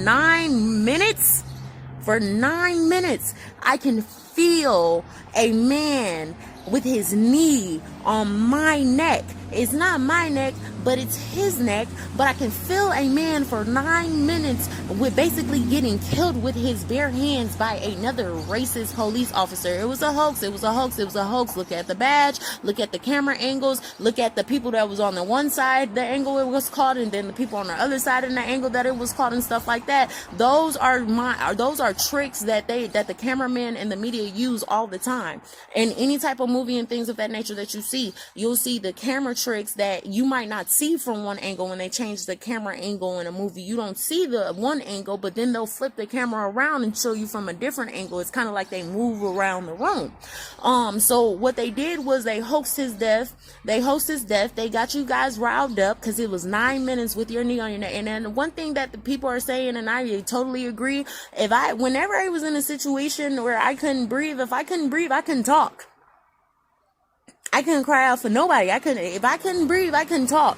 9 minutes. For 9 minutes, I can feel a man with his knee on my neck. It's not my neck, but it's his neck. But I can feel a man for 9 minutes with basically getting killed with his bare hands by another racist police officer. It was a hoax. It was a hoax. It was a hoax. Look at the badge. Look at the camera angles. Look at the people that was on the one side, the angle it was caught, and then the people on the other side in the angle that it was caught, and stuff like that. Those are tricks that the cameraman and the media use all the time. In any type of movie and things of that nature that you see, you'll see the camera tricks that you might not see from one angle. When they change the camera angle in a movie, you don't see the one angle, but then they'll flip the camera around and show you from a different angle. It's kind of like they move around the room. So what they did was they hoaxed his death. They got you guys riled up because it was 9 minutes with your knee on your neck. And then one thing that the people are saying, and I totally agree, whenever I was in a situation where I couldn't breathe, if I couldn't breathe, I couldn't talk. I couldn't cry out for nobody. If I couldn't breathe, I couldn't talk.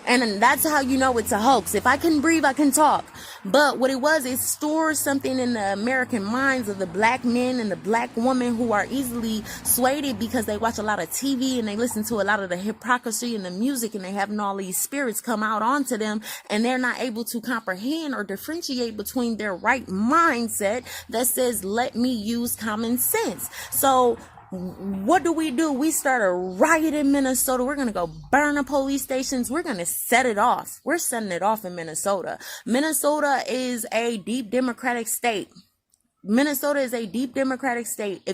And that's how you know it's a hoax. If I couldn't breathe, I can talk. But what it stores something in the American minds of the black men and the black women who are easily swayed because they watch a lot of TV and they listen to a lot of the hypocrisy and the music, and they having all these spirits come out onto them, and they're not able to comprehend or differentiate between their right mindset that says, let me use common sense. So what do? We start a riot in Minnesota. We're going to go burn the police stations. We're going to set it off. We're setting it off in Minnesota. Minnesota is a deep Democratic state. If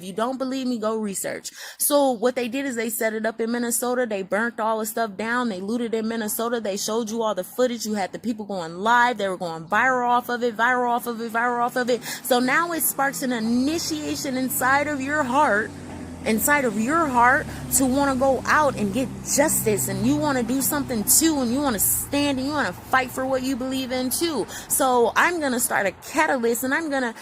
you don't believe me, go research. So what they did is they set it up in Minnesota. They burnt all the stuff down. They looted in Minnesota. They showed you all the footage. You had the people going live. They were going viral off of it. So now it sparks an initiation inside of your heart to want to go out and get justice, and you want to do something too, and you want to stand and you want to fight for what you believe in too. So I'm going to start a catalyst, and I'm going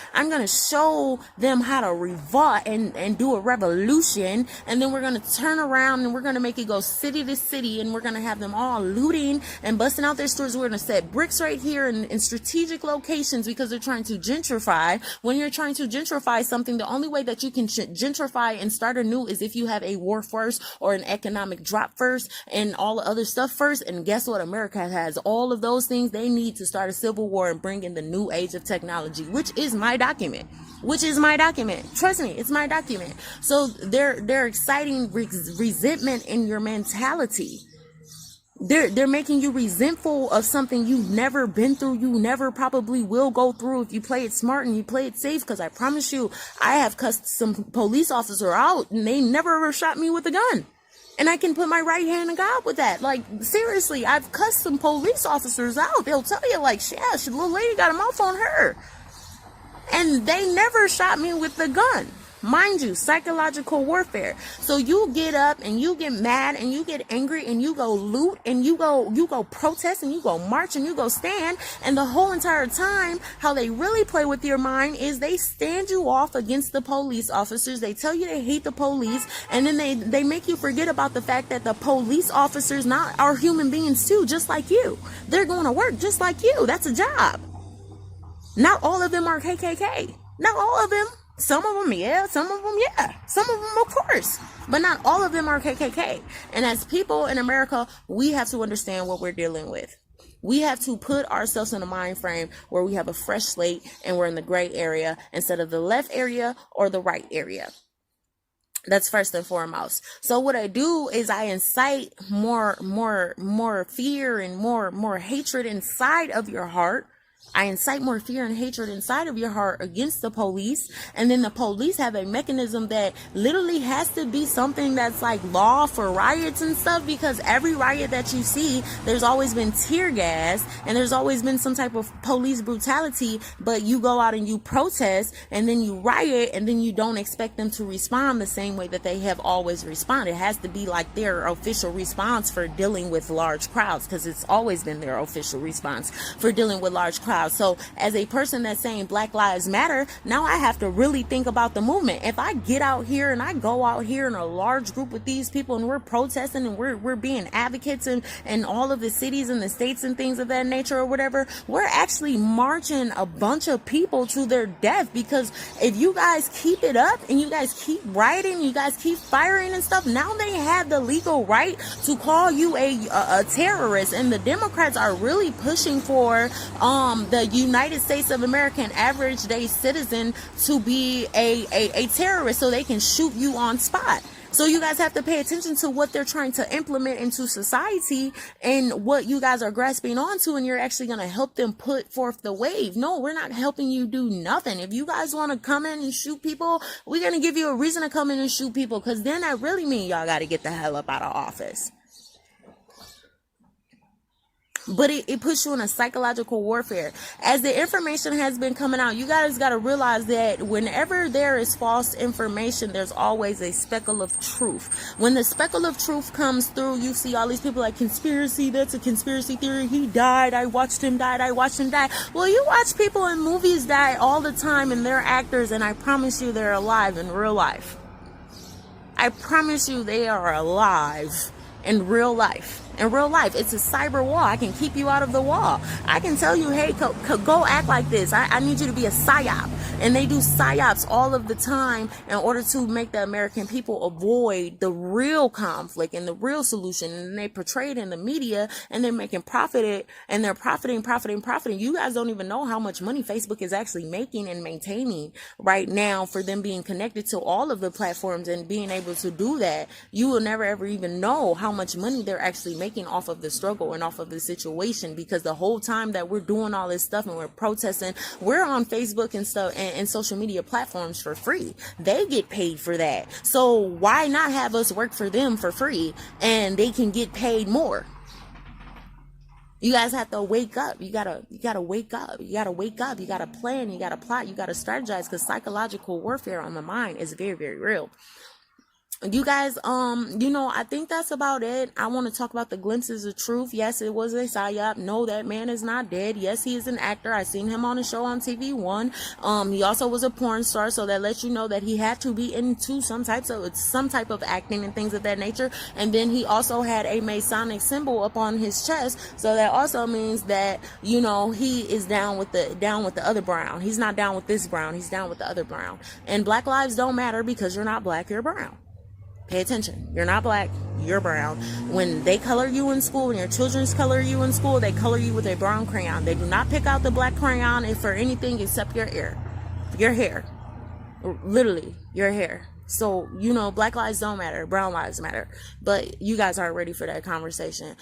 to show them how to revolt and do a revolution. And then we're going to turn around and we're going to make it go city to city, and we're going to have them all looting and busting out their stores. We're going to set bricks right here in strategic locations because they're trying to gentrify. When you're trying to gentrify something, the only way that you can gentrify and start anew is if you have a war first or an economic drop first and all the other stuff first. And guess what? America has all of those things. They need to start a civil war and bring in the new age of technology, which is my document. Trust me, it's my document. So they're exciting resentment in your mentality. They're making you resentful of something you've never been through. You never probably will go through if you play it smart and you play it safe. Because I promise you, I have cussed some police officer out and they never ever shot me with a gun. And I can put my right hand in God with that. Like, seriously, I've cussed some police officers out. They'll tell you, like, yeah, the little lady got a mouth on her. And they never shot me with the gun. Mind you, psychological warfare. So you get up and you get mad and you get angry and you go loot and you go protest and you go march and you go stand. And the whole entire time, how they really play with your mind is they stand you off against the police officers. They tell you they hate the police, and then they make you forget about the fact that the police officers are human beings too, just like you. They're going to work just like you. That's a job. Not all of them are KKK. Not all of them. Some of them, yeah. Some of them, yeah. Some of them, of course. But not all of them are KKK. And as people in America, we have to understand what we're dealing with. We have to put ourselves in a mind frame where we have a fresh slate and we're in the gray area instead of the left area or the right area. That's first and foremost. So what I do is I incite more fear and more hatred inside of your heart. I incite more fear and hatred inside of your heart against the police. And then the police have a mechanism that literally has to be something that's like law for riots and stuff, because every riot that you see, there's always been tear gas and there's always been some type of police brutality. But you go out and you protest and then you riot, and then you don't expect them to respond the same way that they have always responded. It has to be like their official response for dealing with large crowds, because it's always been their official response for dealing with large crowds. cloud. So as a person that's saying Black Lives Matter, now I have to really think about the movement. If I get out here and I go out here in a large group with these people and we're protesting and we're being advocates in all of the cities and the states and things of that nature or whatever, we're actually marching a bunch of people to their death. Because if you guys keep it up and you guys keep rioting, you guys keep firing and stuff, now they have the legal right to call you a terrorist. And the Democrats are really pushing for the United States of America, an average day citizen, to be a terrorist so they can shoot you on spot. So you guys have to pay attention to what they're trying to implement into society and what you guys are grasping onto, and you're actually going to help them put forth the wave. No, we're not helping you do nothing. If you guys want to come in and shoot people, we're going to give you a reason to come in and shoot people, because then that really means y'all got to get the hell up out of office. But it puts you in a psychological warfare. As the information has been coming out, you guys got to realize that whenever there is false information, there's always a speckle of truth. When the speckle of truth comes through, you see all these people like, conspiracy, that's a conspiracy theory, he died, I watched him die, I watched him die. Well, you watch people in movies die all the time, and they're actors, and I promise you they're alive in real life. I promise you they are alive in real life. In real life, it's a cyber wall. I can keep you out of the wall. I can tell you, hey, go act like this. I need you to be a psyop. And they do psyops all of the time in order to make the American people avoid the real conflict and the real solution. And they portray it in the media, and they're making profit, and they're profiting. You guys don't even know how much money Facebook is actually making and maintaining right now for them being connected to all of the platforms and being able to do that. You will never ever even know how much money they're actually making off of the struggle and off of the situation, because the whole time that we're doing all this stuff and we're protesting, we're on Facebook and stuff and social media platforms for free. They get paid for that. So why not have us work for them for free and they can get paid more? You guys have to wake up. You gotta wake up. You gotta wake up. You gotta plan. You gotta plot. You gotta strategize, because psychological warfare on the mind is very, very real. You guys, I think that's about it. I want to talk about the glimpses of truth. Yes, it was a psyop. No, that man is not dead. Yes, he is an actor. I seen him on a show on TV One. He also was a porn star, so that lets you know that he had to be into some type of acting and things of that nature. And then he also had a Masonic symbol upon his chest, so that also means that he is down with the other brown. He's not down with this brown. He's down with the other brown. And Black lives don't matter, because you're not black, you're brown. Pay attention. You're not black, you're brown. When they color you in school, when your children's color you in school, they color you with a brown crayon. They do not pick out the black crayon for anything except your hair. Literally, your hair. So, Black lives don't matter, brown lives matter. But you guys aren't ready for that conversation.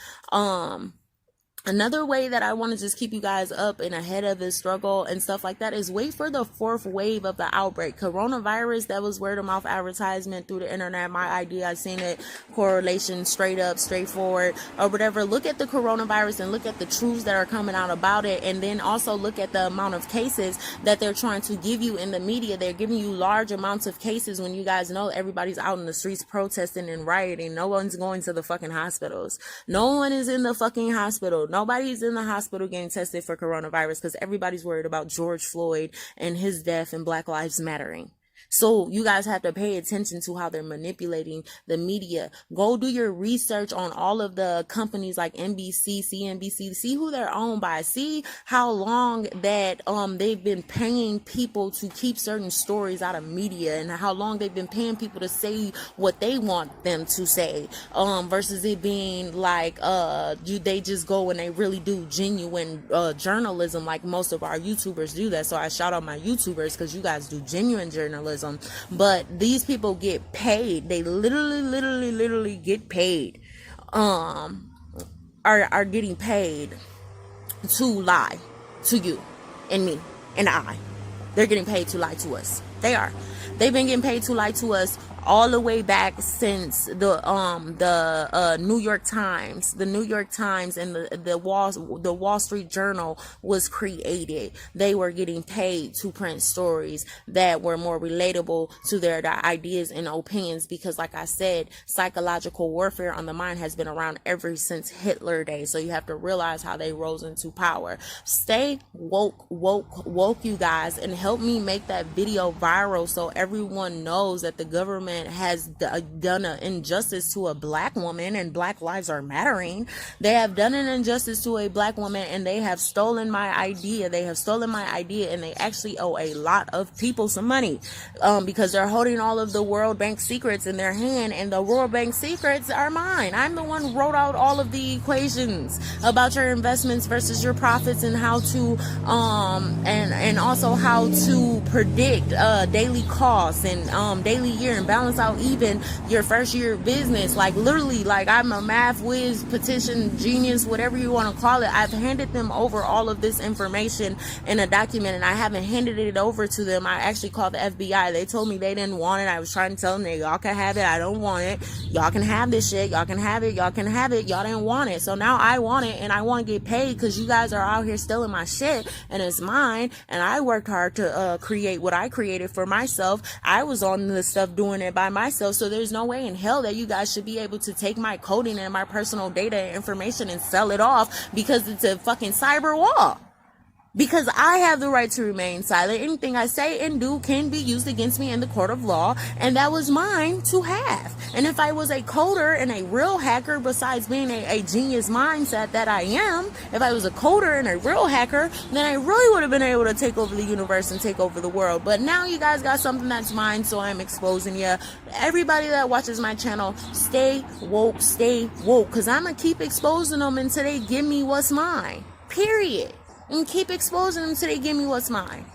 Another way that I want to just keep you guys up and ahead of this struggle and stuff like that is wait for the fourth wave of the outbreak. Coronavirus, that was word of mouth advertisement through the internet. My idea, I seen it, correlation, straight up, straightforward, or whatever. Look at the coronavirus and look at the truths that are coming out about it. And then also look at the amount of cases that they're trying to give you in the media. They're giving you large amounts of cases when you guys know everybody's out in the streets protesting and rioting. No one's going to the fucking hospitals. No one is in the fucking hospital. Nobody's in the hospital getting tested for coronavirus, because everybody's worried about George Floyd and his death and Black Lives Mattering. So you guys have to pay attention to how they're manipulating the media. Go do your research on all of the companies like NBC, CNBC, see who they're owned by. See how long that they've been paying people to keep certain stories out of media, and how long they've been paying people to say what they want them to say, versus it being like they just go and they really do genuine journalism, like most of our YouTubers do that. So I shout out my YouTubers, because you guys do genuine journalism. But these people get paid. They literally get paid. Are getting paid to lie to you and me and I. They're getting paid to lie to us. They are. They've been getting paid to lie to us all the way back since the New York Times, and the Wall Street Journal was created. They were getting paid to print stories that were more relatable to their ideas and opinions, because like I said, psychological warfare on the mind has been around ever since Hitler days. So you have to realize how they rose into power. Stay woke, you guys, and help me make that video viral so everyone knows that the government has done an injustice to a black woman, and Black lives are mattering. They have done an injustice to a black woman, and they have stolen my idea. And they actually owe a lot of people some money, because they're holding all of the World Bank secrets in their hand, and the World Bank secrets are mine. I'm the one who wrote out all of the equations about your investments versus your profits, and how to and also how to predict daily costs and daily year, and balance out even your first year of business. Like literally, like I'm a math whiz, petition genius, whatever you want to call it. I've handed them over all of this information in a document, and I haven't handed it over to them. I actually called the FBI. They told me they didn't want it. I was trying to tell them that y'all can have it. I don't want it. Y'all can have this shit. Y'all can have it. Y'all didn't want it. So now I want it, and I want to get paid, because you guys are out here stealing my shit, and it's mine, and I worked hard to create what I created for myself. I was on the stuff doing it by myself, so there's no way in hell that you guys should be able to take my coding and my personal data and information and sell it off, because it's a fucking cyber war. Because I have the right to remain silent. Anything I say and do can be used against me in the court of law, and that was mine to have. And if I was a coder and a real hacker, besides being a genius mindset that I am, if I was a coder and a real hacker, then I really would have been able to take over the universe and take over the world. But now you guys got something that's mine, so I'm exposing you. Everybody that watches my channel, stay woke, because I'm going to keep exposing them until they give me what's mine. Period. And keep exposing them until they give me what's mine.